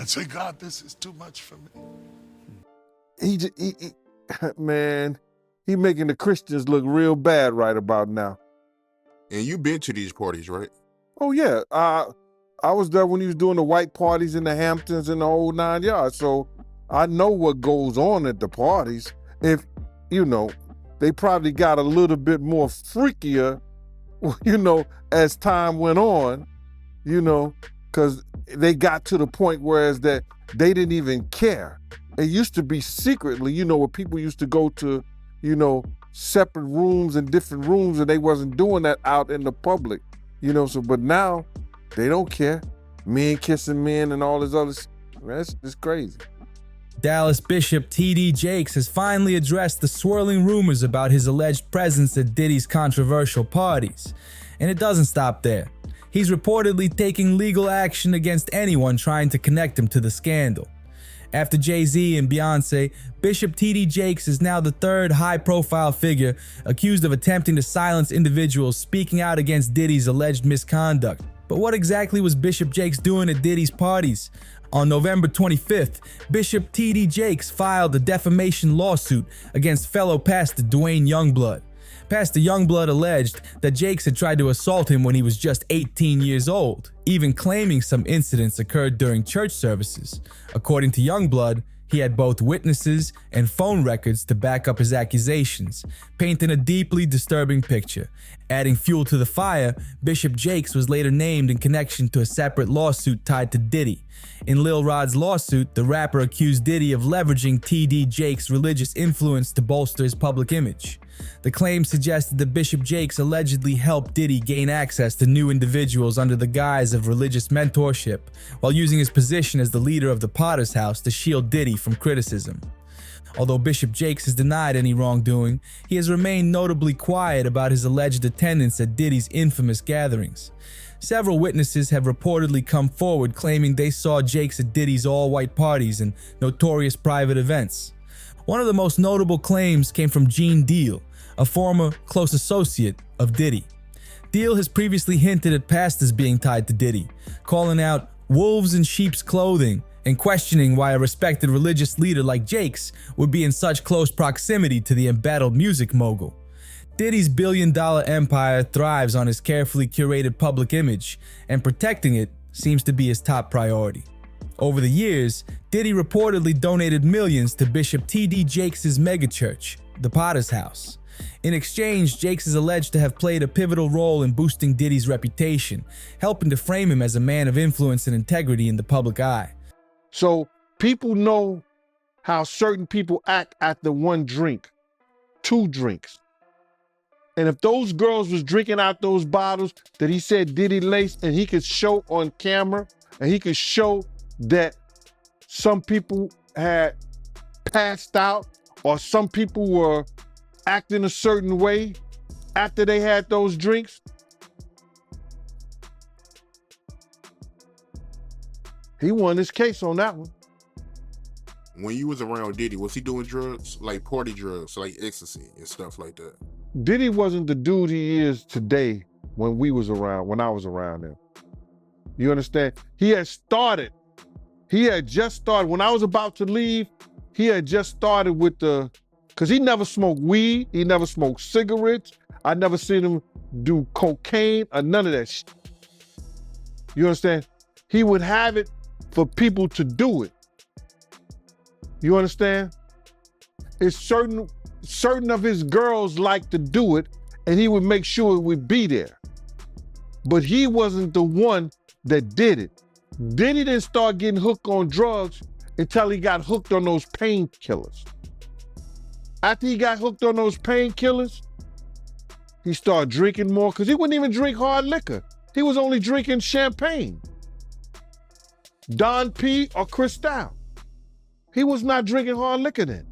said, God, this is too much for me. Man, he making the Christians look real bad right about now. And you been to these parties, right? Oh yeah, I was there when he was doing the white parties in the Hamptons and the whole 9 yards. So I know what goes on at the parties. If, they probably got a little bit more freakier, as time went on, because they got to the point whereas that they didn't even care. It used to be secretly, where people used to go to, separate rooms and different rooms, and they wasn't doing that out in the public, but now they don't care. Men kissing men and all this other shit. That's just crazy. Dallas Bishop T.D. Jakes has finally addressed the swirling rumors about his alleged presence at Diddy's controversial parties. And it doesn't stop there. He's reportedly taking legal action against anyone trying to connect him to the scandal. After Jay-Z and Beyonce, Bishop T.D. Jakes is now the third high-profile figure accused of attempting to silence individuals speaking out against Diddy's alleged misconduct. But what exactly was Bishop Jakes doing at Diddy's parties? On November 25th, Bishop T.D. Jakes filed a defamation lawsuit against fellow pastor Dwayne Youngblood. Pastor Youngblood alleged that Jakes had tried to assault him when he was just 18 years old, even claiming some incidents occurred during church services. According to Youngblood, he had both witnesses and phone records to back up his accusations, painting a deeply disturbing picture. Adding fuel to the fire, Bishop Jakes was later named in connection to a separate lawsuit tied to Diddy. In Lil Rod's lawsuit, the rapper accused Diddy of leveraging T.D. Jakes' religious influence to bolster his public image. The claim suggested that Bishop Jakes allegedly helped Diddy gain access to new individuals under the guise of religious mentorship, while using his position as the leader of the Potter's House to shield Diddy from criticism. Although Bishop Jakes has denied any wrongdoing, he has remained notably quiet about his alleged attendance at Diddy's infamous gatherings. Several witnesses have reportedly come forward claiming they saw Jakes at Diddy's all-white parties and notorious private events. One of the most notable claims came from Gene Deal, a former close associate of Diddy. Deal has previously hinted at pastors being tied to Diddy, calling out wolves in sheep's clothing and questioning why a respected religious leader like Jakes would be in such close proximity to the embattled music mogul. Diddy's billion-dollar empire thrives on his carefully curated public image, and protecting it seems to be his top priority. Over the years, Diddy reportedly donated millions to Bishop T.D. Jakes' megachurch, the Potter's House. In exchange, Jakes is alleged to have played a pivotal role in boosting Diddy's reputation, helping to frame him as a man of influence and integrity in the public eye. So people know how certain people act after one drink, 2 drinks. And if those girls was drinking out those bottles that he said Diddy laced, and he could show on camera, and he could show that some people had passed out or some people were acting a certain way after they had those drinks, he won his case on that one. When you was around Diddy, was he doing drugs, like party drugs, like ecstasy and stuff like that? Diddy wasn't the dude he is today when I was around him. You understand? He had just started, when I was about to leave, he had just started with because he never smoked weed, he never smoked cigarettes, I never seen him do cocaine or none of that shit. You understand? He would have it for people to do it. You understand? It's certain of his girls like to do it, and he would make sure it would be there. But he wasn't the one that did it. Diddy didn't start getting hooked on drugs until he got hooked on those painkillers. After he got hooked on those painkillers, he started drinking more, because he wouldn't even drink hard liquor. He was only drinking champagne, Don P or Cristal. He was not drinking hard liquor then.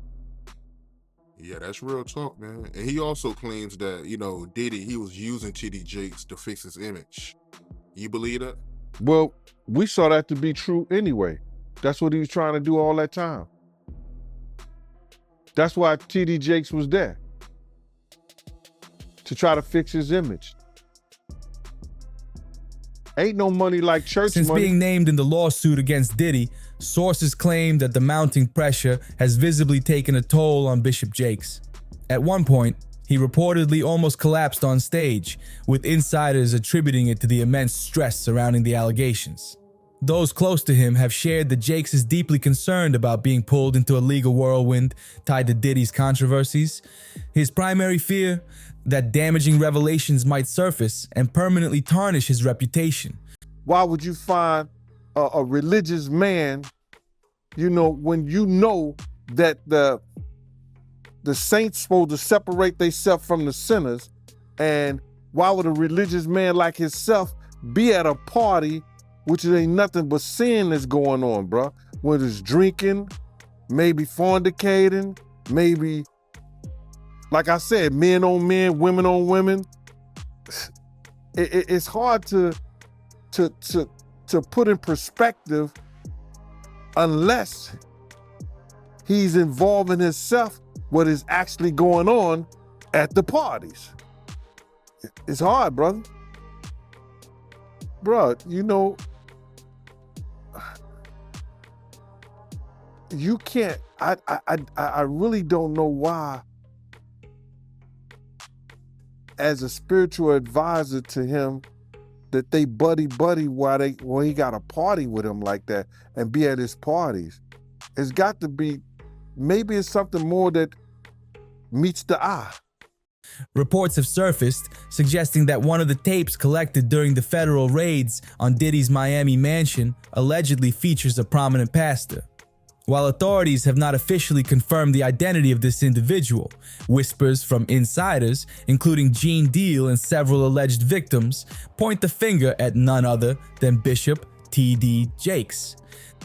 Yeah, that's real talk, man. And he also claims that, Diddy, he was using T.D. Jakes to fix his image. You believe that? Well, we saw that to be true anyway. That's what he was trying to do all that time. That's why T.D. Jakes was there, to try to fix his image. Ain't no money like church Since money. being named in the lawsuit against Diddy, sources claim that the mounting pressure has visibly taken a toll on Bishop Jakes. At one point, he reportedly almost collapsed on stage, with insiders attributing it to the immense stress surrounding the allegations. Those close to him have shared that Jakes is deeply concerned about being pulled into a legal whirlwind tied to Diddy's controversies. His primary fear? That damaging revelations might surface and permanently tarnish his reputation. Why would you find a religious man, when you know that the saints supposed to separate themselves from the sinners, and why would a religious man like himself be at a party which ain't nothing but sin that's going on, bro? Whether it's drinking, maybe fornicating, maybe, like I said, men on men, women on women. It's hard to put in perspective unless he's involving himself what is actually going on at the parties. It's hard, brother. Bro, you can't, I really don't know why, as a spiritual advisor to him, that they buddy while he got a party with him like that and be at his parties. It's got to be, maybe it's something more that meets the eye. Reports have surfaced suggesting that one of the tapes collected during the federal raids on Diddy's Miami mansion allegedly features a prominent pastor. While authorities have not officially confirmed the identity of this individual, whispers from insiders, including Gene Deal and several alleged victims, point the finger at none other than Bishop T.D. Jakes.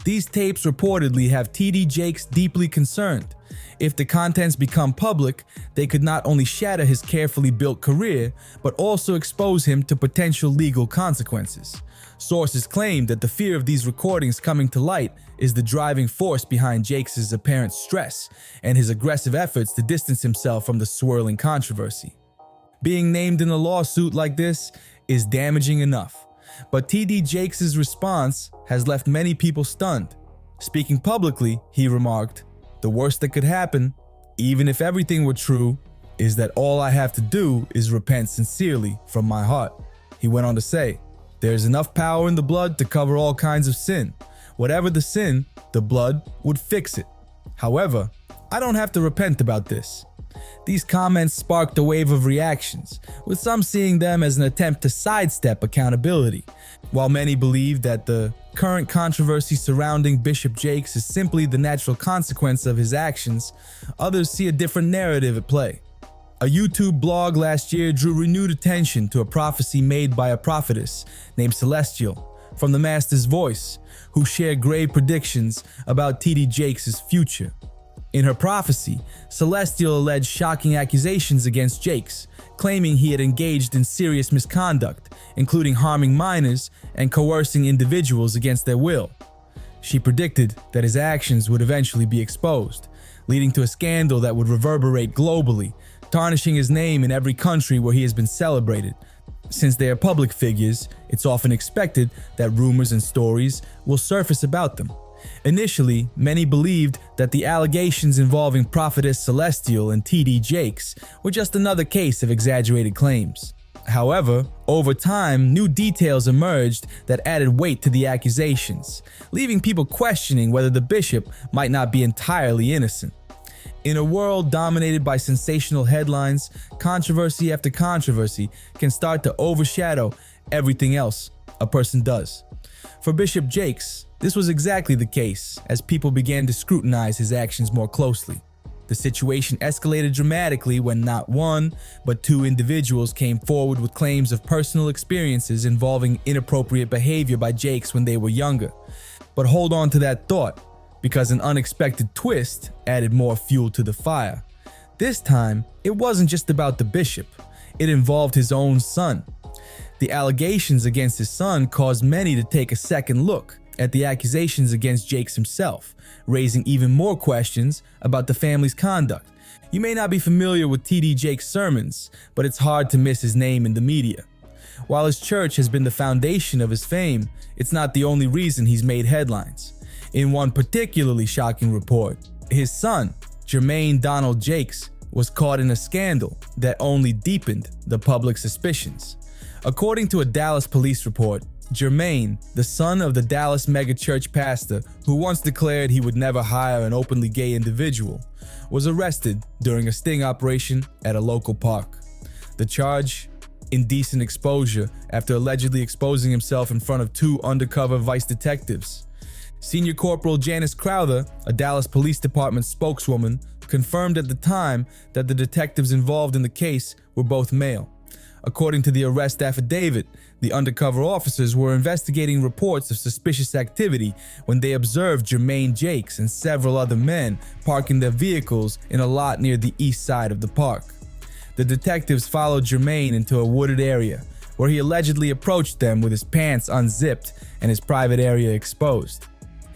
These tapes reportedly have T.D. Jakes deeply concerned. If the contents become public, they could not only shatter his carefully built career, but also expose him to potential legal consequences. Sources claim that the fear of these recordings coming to light is the driving force behind Jakes' apparent stress and his aggressive efforts to distance himself from the swirling controversy. Being named in a lawsuit like this is damaging enough, but T.D. Jakes' response has left many people stunned. Speaking publicly, he remarked, "The worst that could happen, even if everything were true, is that all I have to do is repent sincerely from my heart." He went on to say, "There's enough power in the blood to cover all kinds of sin. Whatever the sin, the blood would fix it. However, I don't have to repent about this." These comments sparked a wave of reactions, with some seeing them as an attempt to sidestep accountability. While many believe that the current controversy surrounding Bishop Jakes is simply the natural consequence of his actions, others see a different narrative at play. A YouTube blog last year drew renewed attention to a prophecy made by a prophetess named Celestial from the Master's Voice, who shared grave predictions about T.D. Jakes' future. In her prophecy, Celestial alleged shocking accusations against Jakes, claiming he had engaged in serious misconduct, including harming minors and coercing individuals against their will. She predicted that his actions would eventually be exposed, leading to a scandal that would reverberate globally, tarnishing his name in every country where he has been celebrated. Since they are public figures, it's often expected that rumors and stories will surface about them. Initially, many believed that the allegations involving prophetess Celestial and T.D. Jakes were just another case of exaggerated claims. However, over time, new details emerged that added weight to the accusations, leaving people questioning whether the bishop might not be entirely innocent. In a world dominated by sensational headlines, controversy after controversy can start to overshadow everything else a person does. For Bishop Jakes, this was exactly the case as people began to scrutinize his actions more closely. The situation escalated dramatically when not one, but two individuals came forward with claims of personal experiences involving inappropriate behavior by Jakes when they were younger. But hold on to that thought, because an unexpected twist added more fuel to the fire. This time, it wasn't just about the bishop, it involved his own son. The allegations against his son caused many to take a second look at the accusations against Jakes himself, raising even more questions about the family's conduct. You may not be familiar with T.D. Jakes' sermons, but it's hard to miss his name in the media. While his church has been the foundation of his fame, it's not the only reason he's made headlines. In one particularly shocking report, his son, Jermaine Donald Jakes, was caught in a scandal that only deepened the public suspicions. According to a Dallas police report, Jermaine, the son of the Dallas megachurch pastor who once declared he would never hire an openly gay individual, was arrested during a sting operation at a local park. The charge? Indecent exposure after allegedly exposing himself in front of 2 undercover vice detectives. Senior Corporal Janice Crowther, a Dallas Police Department spokeswoman, confirmed at the time that the detectives involved in the case were both male. According to the arrest affidavit, the undercover officers were investigating reports of suspicious activity when they observed Jermaine Jakes and several other men parking their vehicles in a lot near the east side of the park. The detectives followed Jermaine into a wooded area, where he allegedly approached them with his pants unzipped and his private area exposed.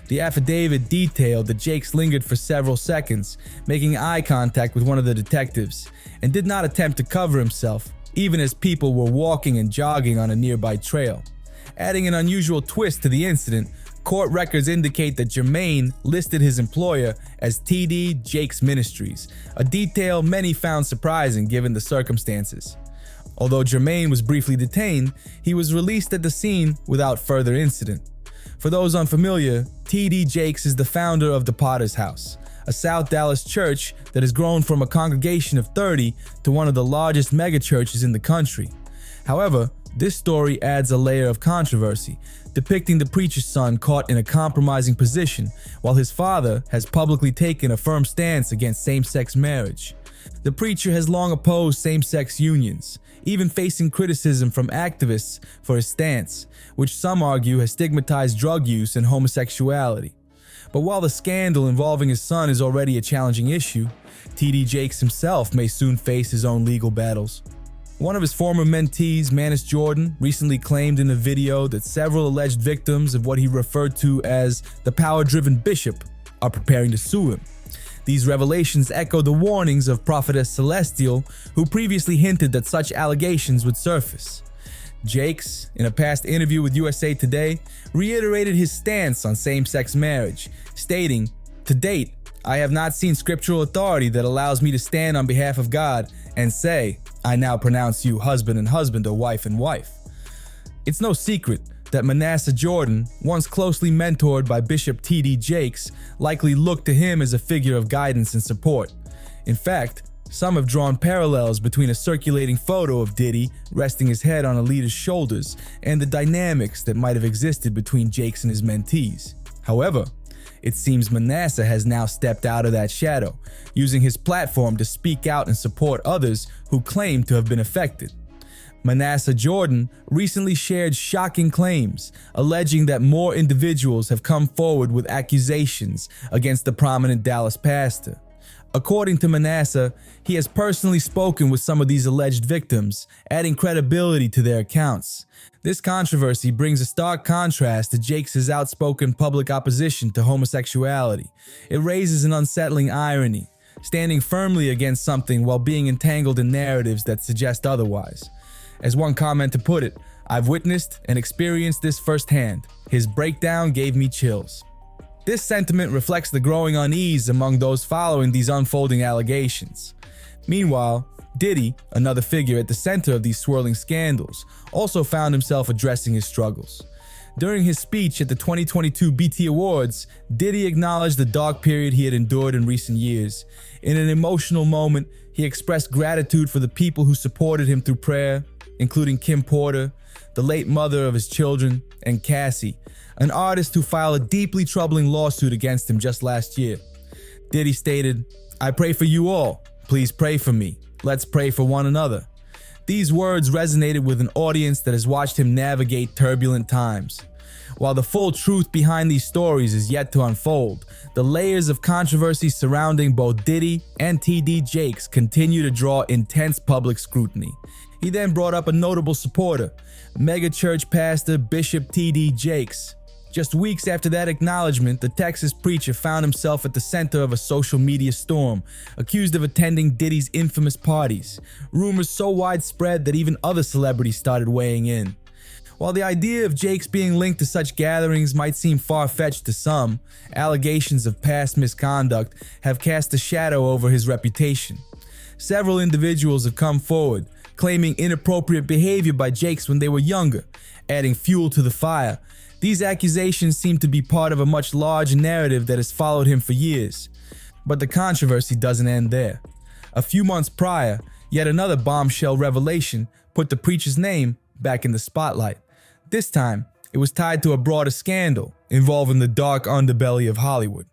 The affidavit detailed that Jakes lingered for several seconds, making eye contact with one of the detectives, and did not attempt to cover himself, even as people were walking and jogging on a nearby trail. Adding an unusual twist to the incident, court records indicate that Jermaine listed his employer as TD Jakes Ministries, a detail many found surprising given the circumstances. Although Jermaine was briefly detained, he was released at the scene without further incident. For those unfamiliar, TD Jakes is the founder of the Potter's House, a South Dallas church that has grown from a congregation of 30 to one of the largest megachurches in the country. However, this story adds a layer of controversy, depicting the preacher's son caught in a compromising position, while his father has publicly taken a firm stance against same-sex marriage. The preacher has long opposed same-sex unions, even facing criticism from activists for his stance, which some argue has stigmatized drug use and homosexuality. But while the scandal involving his son is already a challenging issue, TD Jakes himself may soon face his own legal battles. One of his former mentees, Manis Jordan, recently claimed in a video that several alleged victims of what he referred to as the power-driven bishop are preparing to sue him. These revelations echo the warnings of Prophetess Celestial, who previously hinted that such allegations would surface. Jakes, in a past interview with USA Today, reiterated his stance on same-sex marriage, stating, "To date, I have not seen scriptural authority that allows me to stand on behalf of God and say, I now pronounce you husband and husband or wife and wife." It's no secret that Manasseh Jordan, once closely mentored by Bishop TD Jakes, likely looked to him as a figure of guidance and support. In fact, some have drawn parallels between a circulating photo of Diddy resting his head on a leader's shoulders and the dynamics that might have existed between Jakes and his mentees. However, it seems Manasseh has now stepped out of that shadow, using his platform to speak out and support others who claim to have been affected. Manasseh Jordan recently shared shocking claims, alleging that more individuals have come forward with accusations against the prominent Dallas pastor. According to Manasseh, he has personally spoken with some of these alleged victims, adding credibility to their accounts. This controversy brings a stark contrast to Jakes' outspoken public opposition to homosexuality. It raises an unsettling irony, standing firmly against something while being entangled in narratives that suggest otherwise. As one commenter put it, "I've witnessed and experienced this firsthand. His breakdown gave me chills." This sentiment reflects the growing unease among those following these unfolding allegations. Meanwhile, Diddy, another figure at the center of these swirling scandals, also found himself addressing his struggles. During his speech at the 2022 BET Awards, Diddy acknowledged the dark period he had endured in recent years. In an emotional moment, he expressed gratitude for the people who supported him through prayer, including Kim Porter, the late mother of his children, and Cassie, an artist who filed a deeply troubling lawsuit against him just last year. Diddy stated, "I pray for you all. Please pray for me. Let's pray for one another." These words resonated with an audience that has watched him navigate turbulent times. While the full truth behind these stories is yet to unfold, the layers of controversy surrounding both Diddy and TD Jakes continue to draw intense public scrutiny. He then brought up a notable supporter, megachurch pastor Bishop TD Jakes. Just weeks after that acknowledgement, the Texas preacher found himself at the center of a social media storm, accused of attending Diddy's infamous parties. Rumors so widespread that even other celebrities started weighing in. While the idea of Jakes being linked to such gatherings might seem far-fetched to some, allegations of past misconduct have cast a shadow over his reputation. Several individuals have come forward, claiming inappropriate behavior by Jakes when they were younger, adding fuel to the fire. These accusations seem to be part of a much larger narrative that has followed him for years. But the controversy doesn't end there. A few months prior, yet another bombshell revelation put the preacher's name back in the spotlight. This time, it was tied to a broader scandal involving the dark underbelly of Hollywood.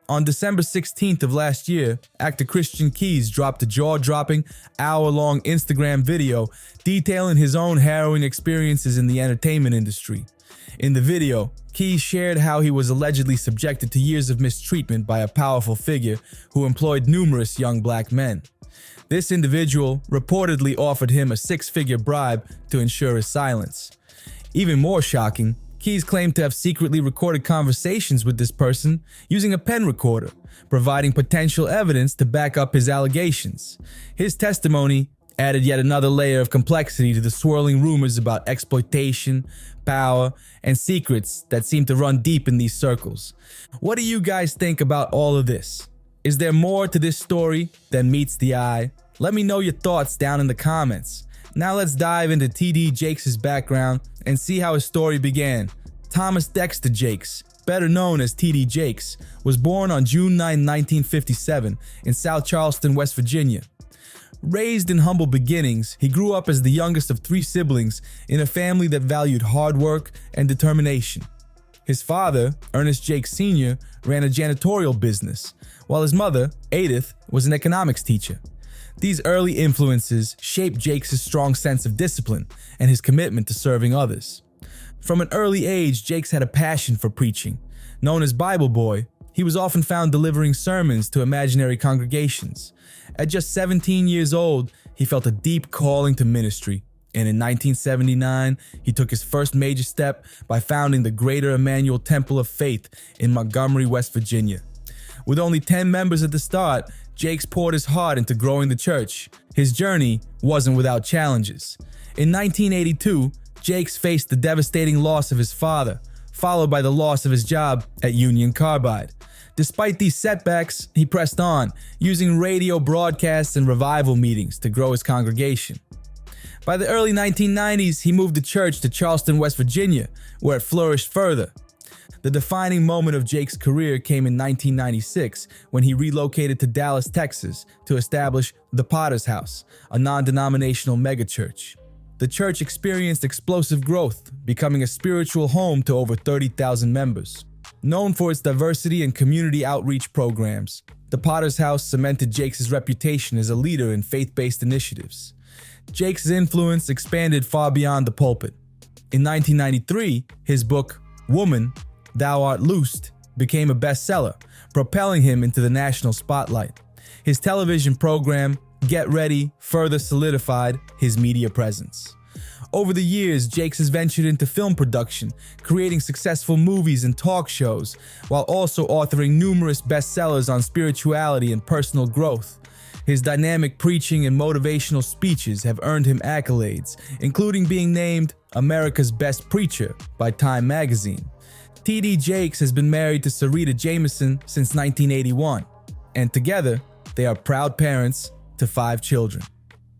On December 16th of last year, actor Christian Keys dropped a jaw-dropping, hour-long Instagram video detailing his own harrowing experiences in the entertainment industry. In the video, Keys shared how he was allegedly subjected to years of mistreatment by a powerful figure who employed numerous young black men. This individual reportedly offered him a six-figure bribe to ensure his silence. Even more shocking, Keys claimed to have secretly recorded conversations with this person using a pen recorder, providing potential evidence to back up his allegations. His testimony added yet another layer of complexity to the swirling rumors about exploitation, power, and secrets that seem to run deep in these circles. What do you guys think about all of this? Is there more to this story than meets the eye? Let me know your thoughts down in the comments. Now let's dive into TD Jakes' background and see how his story began. Thomas Dexter Jakes, better known as TD Jakes, was born on June 9, 1957 in South Charleston, West Virginia. Raised in humble beginnings, he grew up as the youngest of three siblings in a family that valued hard work and determination. His father, Ernest Jakes Sr., ran a janitorial business, while his mother, Edith, was an economics teacher. These early influences shaped Jakes' strong sense of discipline and his commitment to serving others. From an early age, Jakes had a passion for preaching. Known as Bible Boy, he was often found delivering sermons to imaginary congregations. At just 17 years old, he felt a deep calling to ministry, and in 1979, he took his first major step by founding the Greater Emmanuel Temple of Faith in Montgomery, West Virginia. With only 10 members at the start, Jakes poured his heart into growing the church. His journey wasn't without challenges. In 1982, Jakes faced the devastating loss of his father, followed by the loss of his job at Union Carbide. Despite these setbacks, he pressed on, using radio broadcasts and revival meetings to grow his congregation. By the early 1990s, he moved the church to Charleston, West Virginia, where it flourished further. The defining moment of Jakes' career came in 1996 when he relocated to Dallas, Texas to establish the Potter's House, a non-denominational megachurch. The church experienced explosive growth, becoming a spiritual home to over 30,000 members. Known for its diversity and community outreach programs, the Potter's House cemented Jakes' reputation as a leader in faith-based initiatives. Jakes' influence expanded far beyond the pulpit. In 1993, his book, Woman, Thou Art Loosed, became a bestseller, propelling him into the national spotlight. His television program, Get Ready, further solidified his media presence. Over the years, Jakes has ventured into film production, creating successful movies and talk shows, while also authoring numerous bestsellers on spirituality and personal growth. His dynamic preaching and motivational speeches have earned him accolades, including being named America's Best Preacher by Time magazine. TD Jakes has been married to Sarita Jameson since 1981, and together, they are proud parents to 5 children.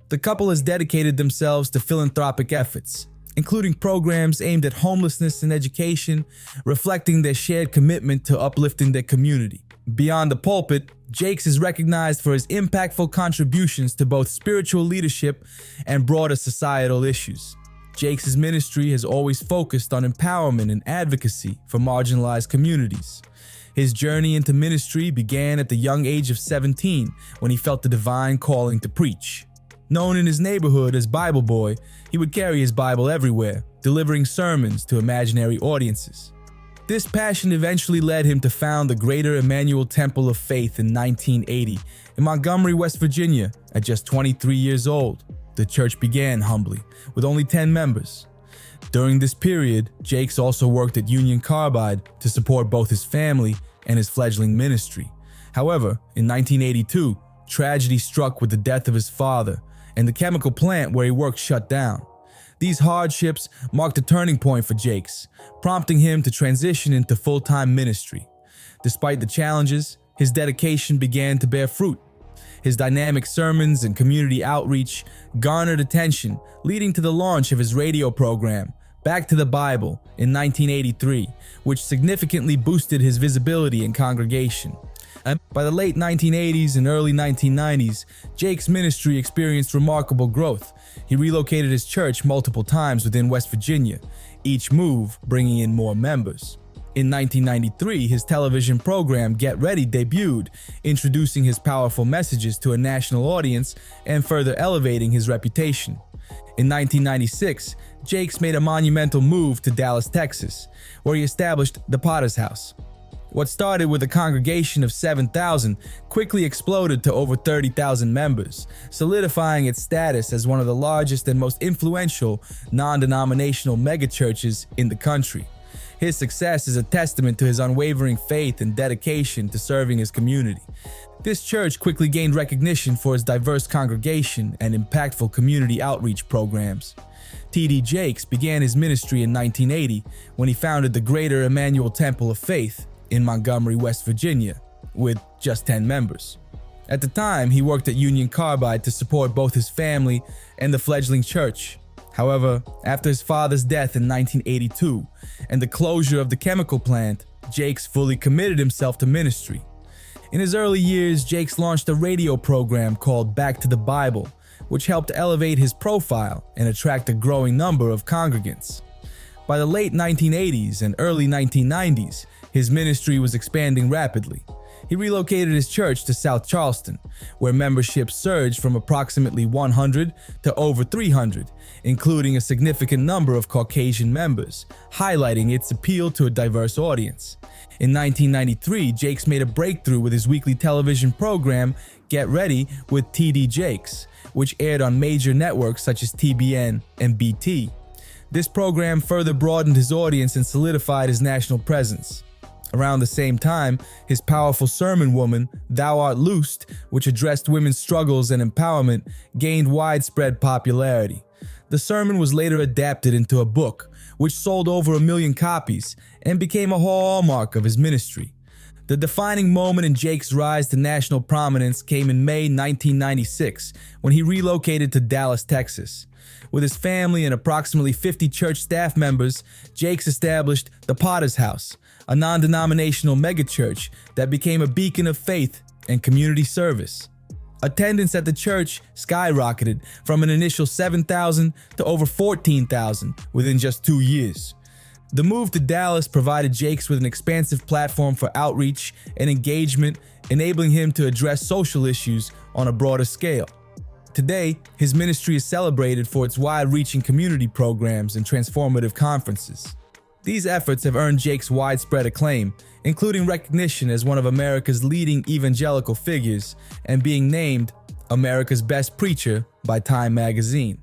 The couple has dedicated themselves to philanthropic efforts, including programs aimed at homelessness and education, reflecting their shared commitment to uplifting their community. Beyond the pulpit, Jakes is recognized for his impactful contributions to both spiritual leadership and broader societal issues. Jakes' ministry has always focused on empowerment and advocacy for marginalized communities. His journey into ministry began at the young age of 17 when he felt the divine calling to preach. Known in his neighborhood as Bible Boy, he would carry his Bible everywhere, delivering sermons to imaginary audiences. This passion eventually led him to found the Greater Emmanuel Temple of Faith in 1980 in Montgomery, West Virginia, at just 23 years old. The church began humbly, with only 10 members. During this period, Jakes also worked at Union Carbide to support both his family and his fledgling ministry. However, in 1982, tragedy struck with the death of his father, and the chemical plant where he worked shut down. These hardships marked a turning point for Jakes, prompting him to transition into full-time ministry. Despite the challenges, his dedication began to bear fruit. His dynamic sermons and community outreach garnered attention, leading to the launch of his radio program, Back to the Bible, in 1983, which significantly boosted his visibility in congregation. And by the late 1980s and early 1990s, Jakes' ministry experienced remarkable growth. He relocated his church multiple times within West Virginia, each move bringing in more members. In 1993, his television program Get Ready debuted, introducing his powerful messages to a national audience and further elevating his reputation. In 1996, Jakes made a monumental move to Dallas, Texas, where he established the Potter's House. What started with a congregation of 7,000 quickly exploded to over 30,000 members, solidifying its status as one of the largest and most influential non-denominational megachurches in the country. His success is a testament to his unwavering faith and dedication to serving his community. This church quickly gained recognition for its diverse congregation and impactful community outreach programs. T.D. Jakes began his ministry in 1980 when he founded the Greater Emmanuel Temple of Faith in Montgomery, West Virginia, with just 10 members. At the time, he worked at Union Carbide to support both his family and the fledgling church. However, after his father's death in 1982 and the closure of the chemical plant, Jakes fully committed himself to ministry. In his early years, Jakes launched a radio program called Back to the Bible, which helped elevate his profile and attract a growing number of congregants. By the late 1980s and early 1990s, his ministry was expanding rapidly. He relocated his church to South Charleston, where membership surged from approximately 100 to over 300, including a significant number of Caucasian members, highlighting its appeal to a diverse audience. In 1993, Jakes made a breakthrough with his weekly television program, Get Ready with T.D. Jakes, which aired on major networks such as TBN and BT. This program further broadened his audience and solidified his national presence. Around the same time, his powerful sermon Woman, Thou Art Loosed, which addressed women's struggles and empowerment, gained widespread popularity. The sermon was later adapted into a book, which sold over 1 million copies and became a hallmark of his ministry. The defining moment in Jakes' rise to national prominence came in May 1996, when he relocated to Dallas, Texas. With his family and approximately 50 church staff members, Jakes established the Potter's House, a non-denominational megachurch that became a beacon of faith and community service. Attendance at the church skyrocketed from an initial 7,000 to over 14,000 within just 2 years. The move to Dallas provided Jakes with an expansive platform for outreach and engagement, enabling him to address social issues on a broader scale. Today, his ministry is celebrated for its wide-reaching community programs and transformative conferences. These efforts have earned Jakes widespread acclaim, including recognition as one of America's leading evangelical figures and being named America's Best Preacher by Time magazine.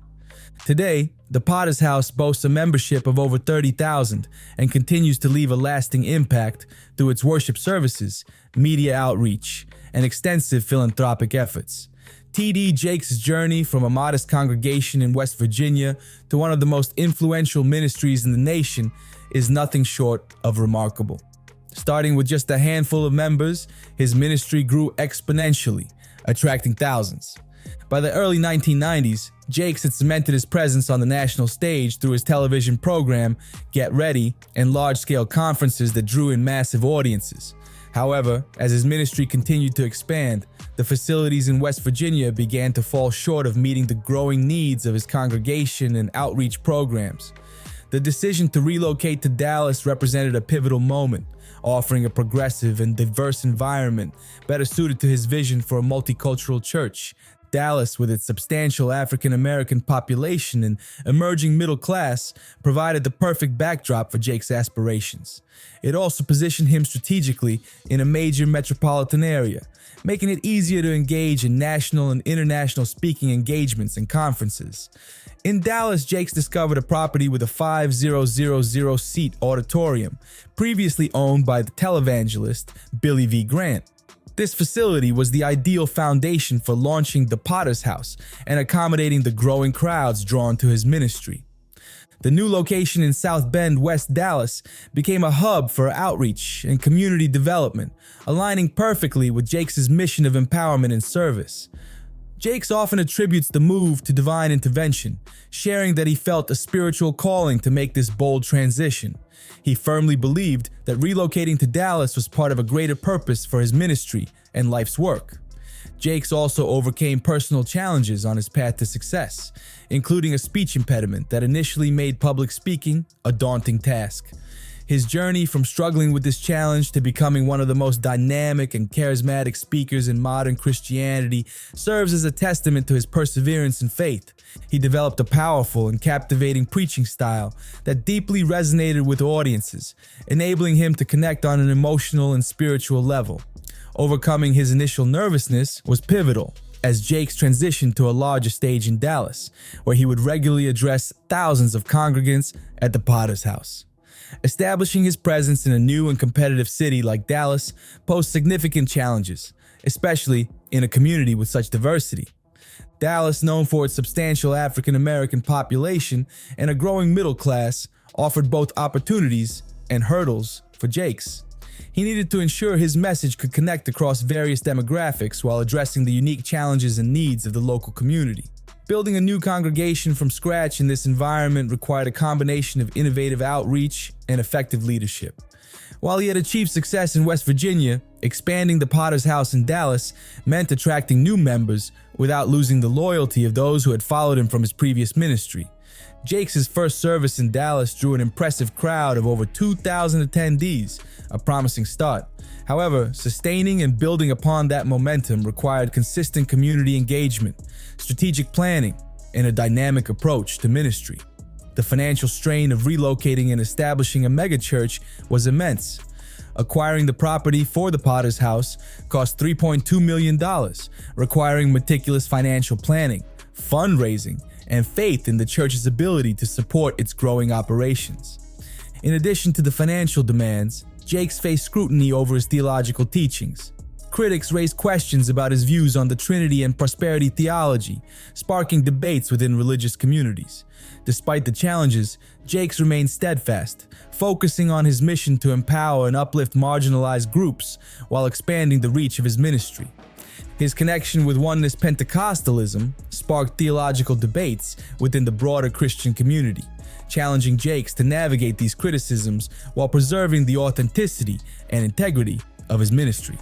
Today, the Potter's House boasts a membership of over 30,000 and continues to leave a lasting impact through its worship services, media outreach, and extensive philanthropic efforts. T.D. Jakes' journey from a modest congregation in West Virginia to one of the most influential ministries in the nation is nothing short of remarkable. Starting with just a handful of members, his ministry grew exponentially, attracting thousands. By the early 1990s, Jakes had cemented his presence on the national stage through his television program, Get Ready, and large-scale conferences that drew in massive audiences. However, as his ministry continued to expand, the facilities in West Virginia began to fall short of meeting the growing needs of his congregation and outreach programs. The decision to relocate to Dallas represented a pivotal moment, offering a progressive and diverse environment better suited to his vision for a multicultural church. Dallas, with its substantial African American population and emerging middle class, provided the perfect backdrop for Jake's aspirations. It also positioned him strategically in a major metropolitan area, making it easier to engage in national and international speaking engagements and conferences. In Dallas, Jakes discovered a property with a 5,000-seat auditorium, previously owned by the televangelist Billy V. Grant. This facility was the ideal foundation for launching the Potter's House and accommodating the growing crowds drawn to his ministry. The new location in South Bend, West Dallas, became a hub for outreach and community development, aligning perfectly with Jakes' mission of empowerment and service. Jakes often attributes the move to divine intervention, sharing that he felt a spiritual calling to make this bold transition. He firmly believed that relocating to Dallas was part of a greater purpose for his ministry and life's work. Jakes also overcame personal challenges on his path to success, including a speech impediment that initially made public speaking a daunting task. His journey from struggling with this challenge to becoming one of the most dynamic and charismatic speakers in modern Christianity serves as a testament to his perseverance and faith. He developed a powerful and captivating preaching style that deeply resonated with audiences, enabling him to connect on an emotional and spiritual level. Overcoming his initial nervousness was pivotal, as Jakes transitioned to a larger stage in Dallas, where he would regularly address thousands of congregants at the Potter's House. Establishing his presence in a new and competitive city like Dallas posed significant challenges, especially in a community with such diversity. Dallas, known for its substantial African American population and a growing middle class, offered both opportunities and hurdles for Jakes. He needed to ensure his message could connect across various demographics while addressing the unique challenges and needs of the local community. Building a new congregation from scratch in this environment required a combination of innovative outreach and effective leadership. While he had achieved success in West Virginia, expanding the Potter's House in Dallas meant attracting new members without losing the loyalty of those who had followed him from his previous ministry. Jakes' first service in Dallas drew an impressive crowd of over 2,000 attendees, a promising start. However, sustaining and building upon that momentum required consistent community engagement, strategic planning, and a dynamic approach to ministry. The financial strain of relocating and establishing a megachurch was immense. Acquiring the property for the Potter's House cost $3.2 million, requiring meticulous financial planning, fundraising, and faith in the church's ability to support its growing operations. In addition to the financial demands, Jakes faced scrutiny over his theological teachings. Critics raised questions about his views on the Trinity and prosperity theology, sparking debates within religious communities. Despite the challenges, Jakes remained steadfast, focusing on his mission to empower and uplift marginalized groups while expanding the reach of his ministry. His connection with oneness Pentecostalism sparked theological debates within the broader Christian community, challenging Jakes to navigate these criticisms while preserving the authenticity and integrity of his ministry.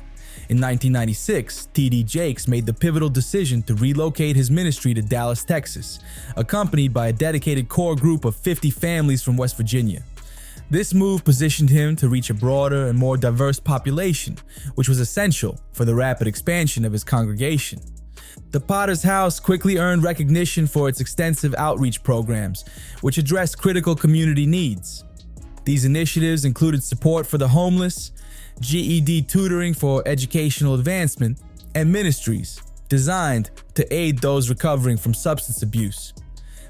In 1996, T.D. Jakes made the pivotal decision to relocate his ministry to Dallas, Texas, accompanied by a dedicated core group of 50 families from West Virginia. This move positioned him to reach a broader and more diverse population, which was essential for the rapid expansion of his congregation. The Potter's House quickly earned recognition for its extensive outreach programs, which addressed critical community needs. These initiatives included support for the homeless, GED tutoring for educational advancement, and ministries designed to aid those recovering from substance abuse.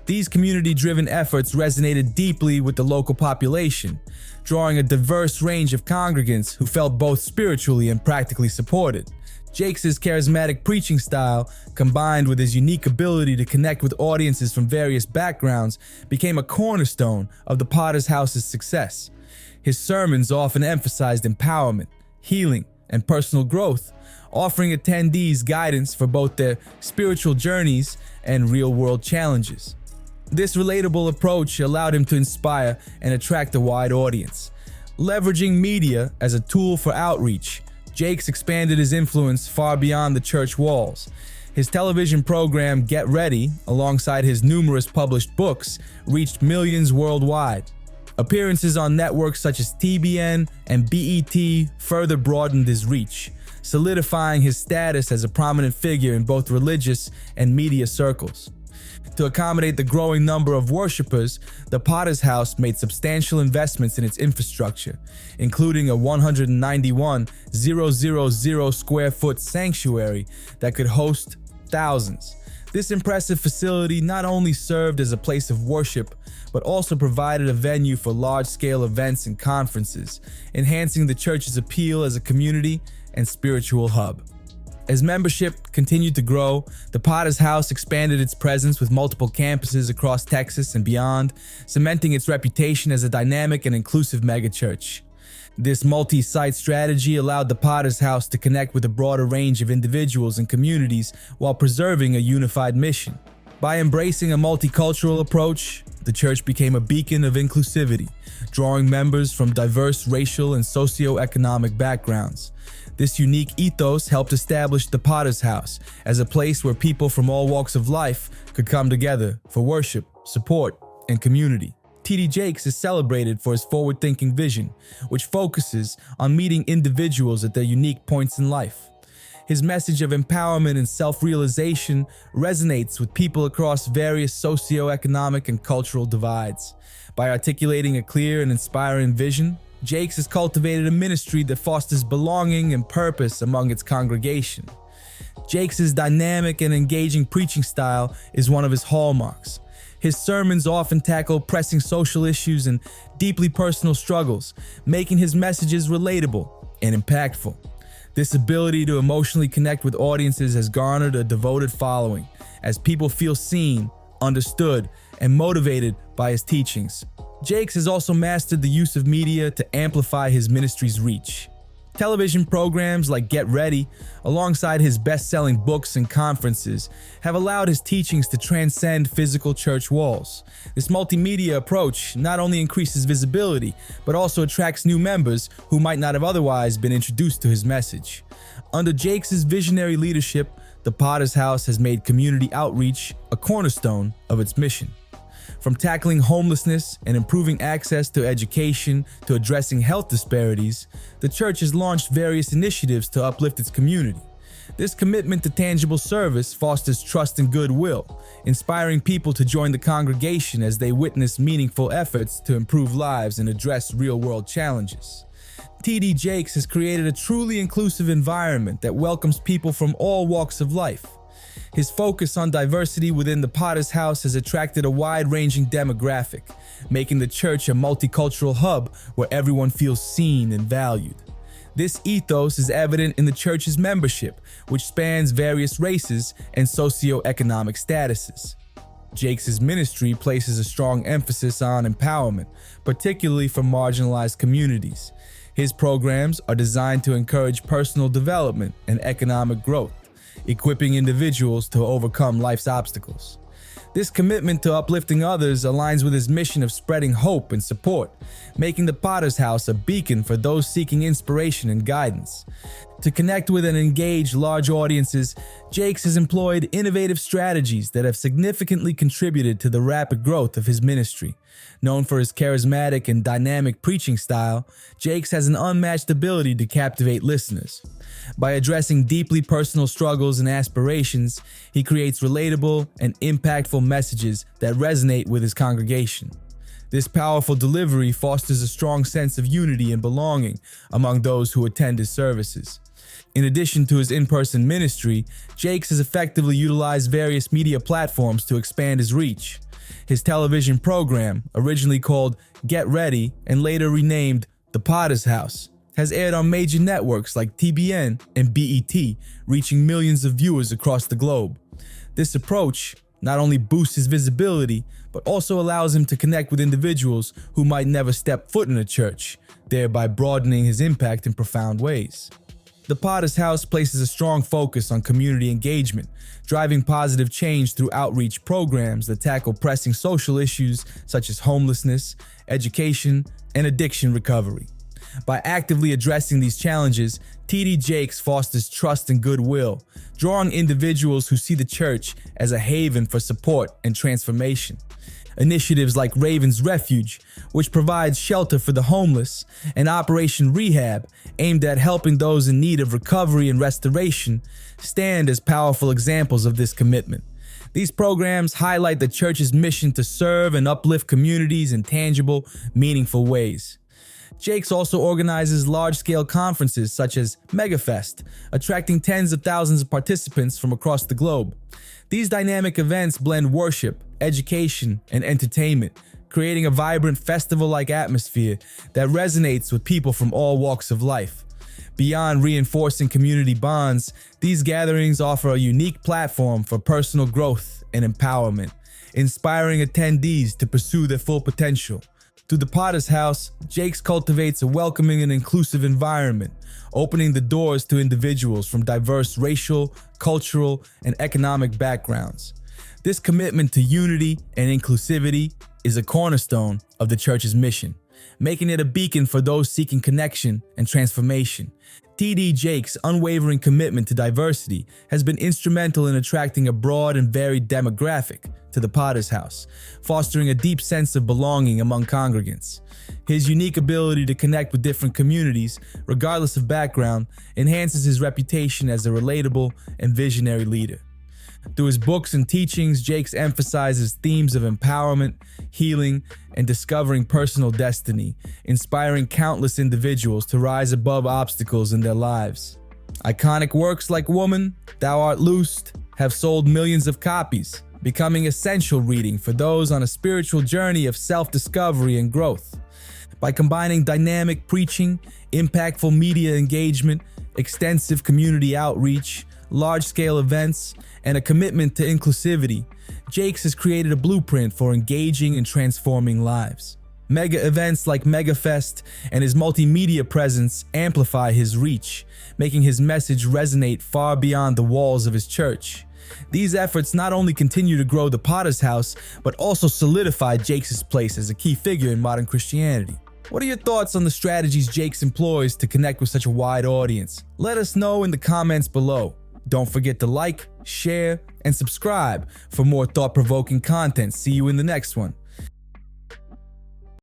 These community-driven efforts resonated deeply with the local population, drawing a diverse range of congregants who felt both spiritually and practically supported. Jakes' charismatic preaching style, combined with his unique ability to connect with audiences from various backgrounds, became a cornerstone of the Potter's House's success. His sermons often emphasized empowerment, healing, and personal growth, offering attendees guidance for both their spiritual journeys and real-world challenges. This relatable approach allowed him to inspire and attract a wide audience. Leveraging media as a tool for outreach, Jakes expanded his influence far beyond the church walls. His television program, Get Ready, alongside his numerous published books, reached millions worldwide. Appearances on networks such as TBN and BET further broadened his reach, solidifying his status as a prominent figure in both religious and media circles. To accommodate the growing number of worshipers, the Potter's House made substantial investments in its infrastructure, including a 191,000 square foot sanctuary that could host thousands. This impressive facility not only served as a place of worship, but also provided a venue for large-scale events and conferences, enhancing the church's appeal as a community and spiritual hub. As membership continued to grow, the Potter's House expanded its presence with multiple campuses across Texas and beyond, cementing its reputation as a dynamic and inclusive megachurch. This multi-site strategy allowed the Potter's House to connect with a broader range of individuals and communities while preserving a unified mission. By embracing a multicultural approach, the church became a beacon of inclusivity, drawing members from diverse racial and socioeconomic backgrounds. This unique ethos helped establish the Potter's House as a place where people from all walks of life could come together for worship, support, and community. T.D. Jakes is celebrated for his forward-thinking vision, which focuses on meeting individuals at their unique points in life. His message of empowerment and self-realization resonates with people across various socioeconomic and cultural divides. By articulating a clear and inspiring vision, Jakes has cultivated a ministry that fosters belonging and purpose among its congregation. Jakes' dynamic and engaging preaching style is one of his hallmarks. His sermons often tackle pressing social issues and deeply personal struggles, making his messages relatable and impactful. This ability to emotionally connect with audiences has garnered a devoted following, as people feel seen, understood, and motivated by his teachings. Jakes has also mastered the use of media to amplify his ministry's reach. Television programs like Get Ready, alongside his best-selling books and conferences, have allowed his teachings to transcend physical church walls. This multimedia approach not only increases visibility, but also attracts new members who might not have otherwise been introduced to his message. Under Jakes' visionary leadership, the Potter's House has made community outreach a cornerstone of its mission. From tackling homelessness and improving access to education to addressing health disparities, the church has launched various initiatives to uplift its community. This commitment to tangible service fosters trust and goodwill, inspiring people to join the congregation as they witness meaningful efforts to improve lives and address real-world challenges. T.D. Jakes has created a truly inclusive environment that welcomes people from all walks of life. His focus on diversity within the Potter's House has attracted a wide-ranging demographic, making the church a multicultural hub where everyone feels seen and valued. This ethos is evident in the church's membership, which spans various races and socioeconomic statuses. Jakes' ministry places a strong emphasis on empowerment, particularly for marginalized communities. His programs are designed to encourage personal development and economic growth, equipping individuals to overcome life's obstacles. This commitment to uplifting others aligns with his mission of spreading hope and support, making the Potter's House a beacon for those seeking inspiration and guidance. To connect with and engage large audiences, Jakes has employed innovative strategies that have significantly contributed to the rapid growth of his ministry. Known for his charismatic and dynamic preaching style, Jakes has an unmatched ability to captivate listeners. By addressing deeply personal struggles and aspirations, he creates relatable and impactful messages that resonate with his congregation. This powerful delivery fosters a strong sense of unity and belonging among those who attend his services. In addition to his in-person ministry, Jakes has effectively utilized various media platforms to expand his reach. His television program, originally called Get Ready and later renamed The Potter's House, has aired on major networks like TBN and BET, reaching millions of viewers across the globe. This approach not only boosts his visibility, but also allows him to connect with individuals who might never step foot in a church, thereby broadening his impact in profound ways. The Potter's House places a strong focus on community engagement, driving positive change through outreach programs that tackle pressing social issues such as homelessness, education, and addiction recovery. By actively addressing these challenges, T.D. Jakes fosters trust and goodwill, drawing individuals who see the church as a haven for support and transformation. Initiatives like Raven's Refuge, which provides shelter for the homeless, and Operation Rehab, aimed at helping those in need of recovery and restoration, stand as powerful examples of this commitment. These programs highlight the church's mission to serve and uplift communities in tangible, meaningful ways. Jakes also organizes large-scale conferences such as MegaFest, attracting tens of thousands of participants from across the globe. These dynamic events blend worship, education, and entertainment, creating a vibrant festival-like atmosphere that resonates with people from all walks of life. Beyond reinforcing community bonds, these gatherings offer a unique platform for personal growth and empowerment, inspiring attendees to pursue their full potential. Through the Potter's House, Jakes cultivates a welcoming and inclusive environment, opening the doors to individuals from diverse racial, cultural, and economic backgrounds. This commitment to unity and inclusivity is a cornerstone of the church's mission, making it a beacon for those seeking connection and transformation. TD Jakes' unwavering commitment to diversity has been instrumental in attracting a broad and varied demographic to the Potter's House, fostering a deep sense of belonging among congregants. His unique ability to connect with different communities, regardless of background, enhances his reputation as a relatable and visionary leader. Through his books and teachings, Jakes emphasizes themes of empowerment, healing, and discovering personal destiny, inspiring countless individuals to rise above obstacles in their lives. Iconic works like Woman, Thou Art Loosed have sold millions of copies, becoming essential reading for those on a spiritual journey of self-discovery and growth. By combining dynamic preaching, impactful media engagement, extensive community outreach, large-scale events, and a commitment to inclusivity, Jakes has created a blueprint for engaging and transforming lives. Mega events like MegaFest and his multimedia presence amplify his reach, making his message resonate far beyond the walls of his church. These efforts not only continue to grow the Potter's House, but also solidify Jakes' place as a key figure in modern Christianity. What are your thoughts on the strategies Jakes employs to connect with such a wide audience? Let us know in the comments below. Don't forget to like, share, and subscribe for more thought-provoking content. See you in the next one.